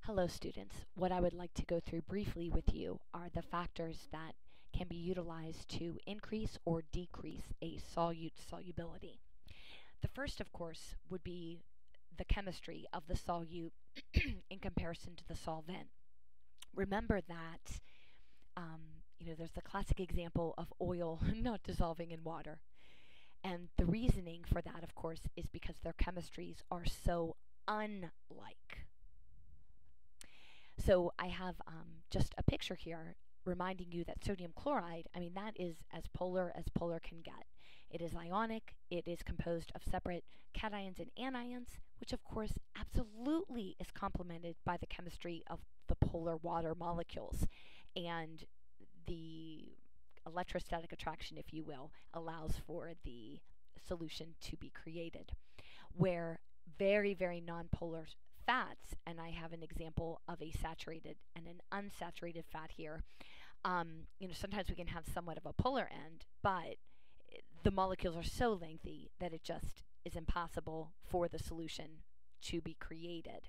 Hello students. What I would like to go through briefly with you are the factors that can be utilized to increase or decrease a solute solubility. The first, of course, would be the chemistry of the solute in comparison to the solvent. Remember that there's the classic example of oil not dissolving in water. And the reasoning for that, of course, is because their chemistries are so unlike. So I have just a picture here reminding you that sodium chloride, that is as polar can get. It is ionic, it is composed of separate cations and anions, which of course absolutely is complemented by the chemistry of the polar water molecules. And the electrostatic attraction, if you will, allows for the solution to be created. Where very, very nonpolar fats, and I have an example of a saturated and an unsaturated fat here. Sometimes we can have somewhat of a polar end, but the molecules are so lengthy that it just is impossible for the solution to be created.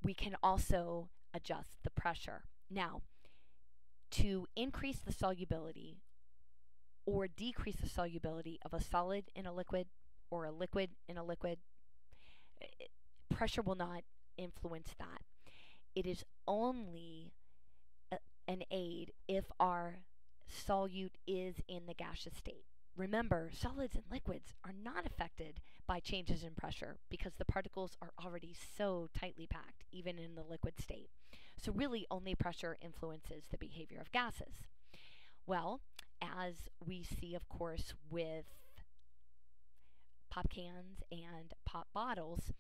We can also adjust the pressure. Now, to increase the solubility or decrease the solubility of a solid in a liquid or a liquid in a liquid, pressure will not influence that. It is only an aid if our solute is in the gaseous state. Remember, solids and liquids are not affected by changes in pressure because the particles are already so tightly packed, even in the liquid state. So really only pressure influences the behavior of gases. Well, as we see, of course, with pop cans and pop bottles,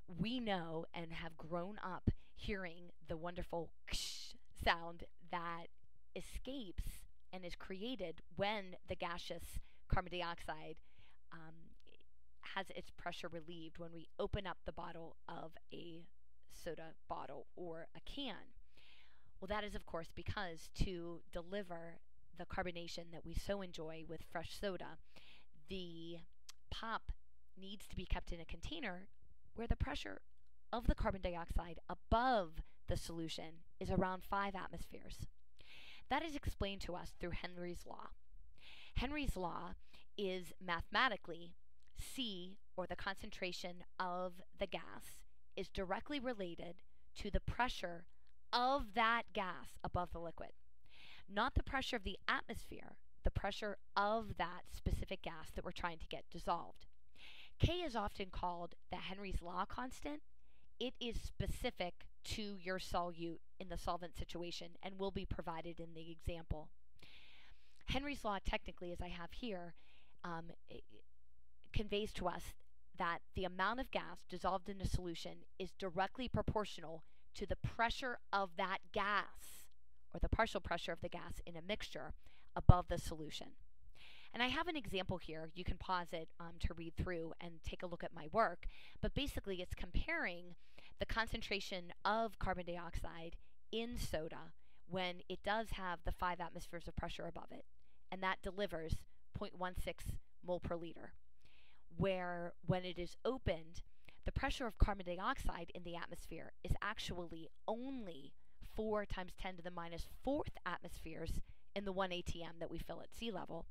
we know and have grown up hearing the wonderful ksh sound that escapes and is created when the gaseous carbon dioxide has its pressure relieved when we open up the bottle of a soda bottle or a can. Well, that is, of course, because to deliver the carbonation that we so enjoy with fresh soda, the pop needs to be kept in a container where the pressure of the carbon dioxide above the solution is around 5 atmospheres. That is explained to us through Henry's law. Henry's law is mathematically C, or the concentration of the gas, is directly related to the pressure of that gas above the liquid. Not the pressure of the atmosphere, the pressure of that specific gas that we're trying to get dissolved. K is often called the Henry's law constant. It is specific to your solute in the solvent situation and will be provided in the example. Henry's law, technically, as I have here, conveys to us that the amount of gas dissolved in a solution is directly proportional to the pressure of that gas, or the partial pressure of the gas in a mixture above the solution. And I have an example here. You can pause it to read through and take a look at my work. But basically, it's comparing the concentration of carbon dioxide in soda when it does have the 5 atmospheres of pressure above it. And that delivers 0.16 mole per liter. Where when it is opened, the pressure of carbon dioxide in the atmosphere is actually only 4 times 10 to the minus 4th atmospheres in the 1 atm that we fill at sea level.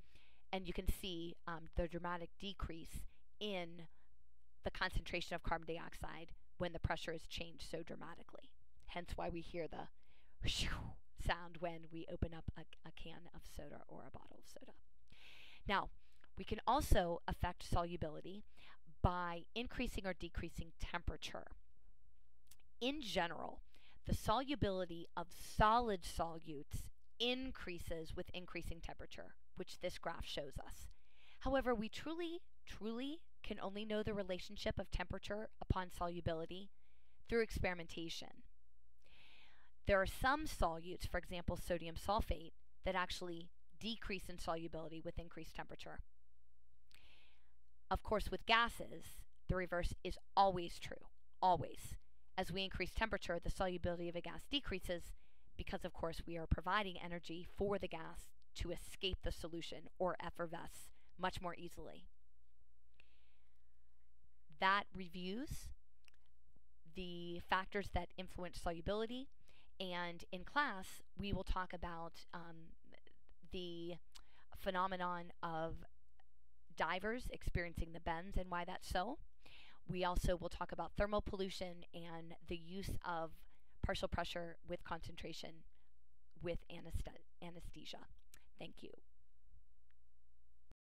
And you can see the dramatic decrease in the concentration of carbon dioxide when the pressure is changed so dramatically. Hence why we hear the sound when we open up a can of soda or a bottle of soda. Now, we can also affect solubility by increasing or decreasing temperature. In general, the solubility of solid solutes increases with increasing temperature, which this graph shows us. However, we truly can only know the relationship of temperature upon solubility through experimentation. There are some solutes, for example, sodium sulfate, that actually decrease in solubility with increased temperature. Of course, with gases, the reverse is always true, always. As we increase temperature, the solubility of a gas decreases because, of course, we are providing energy for the gas to escape the solution or effervesce much more easily. That reviews the factors that influence solubility. And in class, we will talk about the phenomenon of divers experiencing the bends and why that's so. We also will talk about thermal pollution and the use of partial pressure with concentration with anesthesia. Thank you.